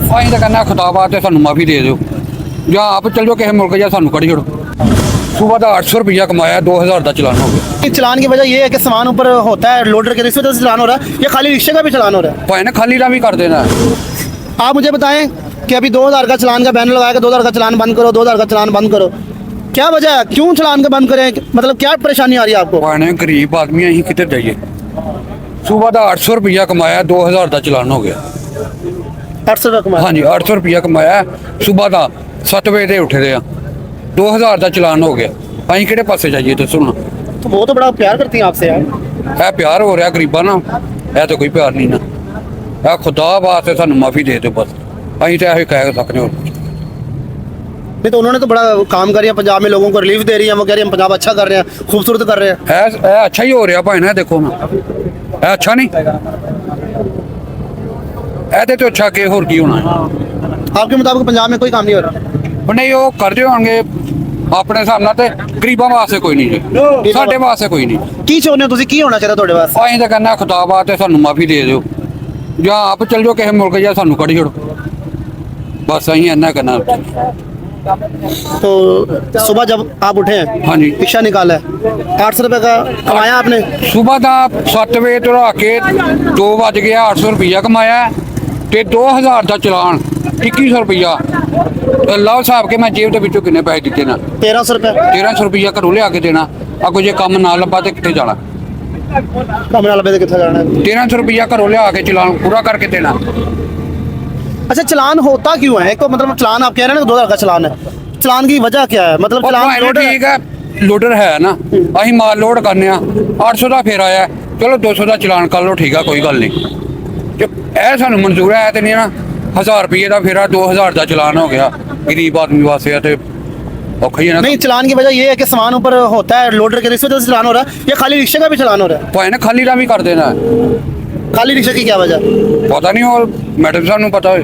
ਅਸੀਂ ਤਾਂ ਕਹਿੰਦਾ ਖੁਦਾਬਾਦ ਤੇ ਸਾਨੂੰ ਮਾਫੀ ਦੇ ਦਿਓ ਜਾਂ ਆਪ ਚੱਲ ਜਾਓ ਕਿਸੇ ਮੁਲਕ ਜਾਂ ਸਾਨੂੰ ਕੱਢ ਛੱਡੋ। सुबह का 800 रुपया कमाया, 2000 का चलान हो गया। चलान की वजह ये है कि सामान ऊपर होता है, लोडर के रिश्वत से चलान हो रहा है या खाली रिक्शे का भी चलान हो रहा है? भाई ने खाली ना भी कर देना है। आप मुझे बताएं कि अभी 2000 का चलान का बैनर लगाया कि 2000 का चलान बंद करो, 2000 का चलान बंद करो, क्या वजह है, क्यों चलान का बंद करें, मतलब क्या परेशानी आ रही है आपको? भाई ने गरीब आदमी अं किधर जाइए। सुबह का 800 रुपया कमाया, 2000 का चलान हो गया। 800 रुपया कमाया? हाँ जी, 800 रुपया कमाया सुबह का 7 बजे उठे दे, 2000 का चलान हो गया। अं कि पासे जाइए दसो ना। तो वो तो बड़ा प्यार करती हैं आपसे यार। है प्यार हो रहा गरीबा ना, है तो कोई प्यार नहीं ना। है खुदा वास्ते सानू माफी दे दो बस, अं तो यही कह सकते हो। नहीं तो उन्होंने तो बड़ा काम कर रही है, पंजाब में लोगों को रिलीफ दे रही है, वो कह रही है हम पंजाब अच्छा कर रहे हैं, खूबसूरत कर रहे हैं। है अच्छा ही हो रहा भाई ना, देखो ना है अच्छा नहीं ऐसे तो अच्छा के होर की होना है। आपके मुताबिक पंजाब में कोई काम नहीं हो रहा? नहीं वो करते होंगे अपने हिसाब नाल, ते गरीबां वास्ते कोई नहीं जी, साडे वास्ते कोई नहीं। की चाਹੁੰਦੇ ਹੋ ਤੁਸੀਂ, ਕੀ ਹੋਣਾ ਚਾਹੀਦਾ ਤੁਹਾਡੇ ਵਾਸਤੇ? ਅਸੀਂ ਤਾਂ ਕਹਿੰਦਾ ਖੁਦਾ ਵਾਸਤੇ ਸਾਨੂੰ ਮਾਫੀ ਦੇ ਦਿਓ ਜਾਂ ਆਪ ਚੱਲ ਜਾਓ ਕਿਸੇ ਮੁਲਕ ਜਾਂ ਸਾਨੂੰ ਕੱਢ ਛੱਡੋ बस ਅਸੀਂ ਇੰਨਾ ਕਹਿਣਾ। तो सुबह जब आप उठे हैं, हाँ जी, रिक्शा निकाला है, 800 रुपये का कमाया आपने? सुबह का 7 बजे तो रख के 2 बज गया, 800 रुपया कमाया ते 2000 का चलान 2100 रुपया। लाओ साहब के मैं जेब के विचों किन्ने पैसे दिते ना? 1300 रुपये। 1300 रुपया घरों लिया के देना, अगो जे काम ना लभा तो कितने जाना? काम ना लभे तो कित्थे जाना है? 1300 रुपया घरों लिया के चलान पूरा करके देना। अच्छा, चलान होता क्यों है? एक तो मतलब चलान आप कह रहे हैं ना 2000 का चलान है, चलान की वजह क्या है? मतलब चलान लोडर ठीक है, लोडर है ना, अं माल लोड करने 800 का फेर आया, चलो 200 का चलान कर लो, ठीक है कोई गल नहीं। जो यह सानू मंजूर है तो नहीं ना, 1000 रुपये का फेरा 2000 का चलान हो गया, गरीब आदमी वास्ते तो औखा ही है ना। नहीं, चलान की वजह ये है कि सामान ऊपर होता है, लोडर के रिश्वत से चलान हो रहा है या खाली रिक्शे का भी चलान हो रहा है? भाई ने खाली ना भी कर देना है। खाली रिक्शे की क्या वजह? पता नहीं, और मैडम सानू पता है।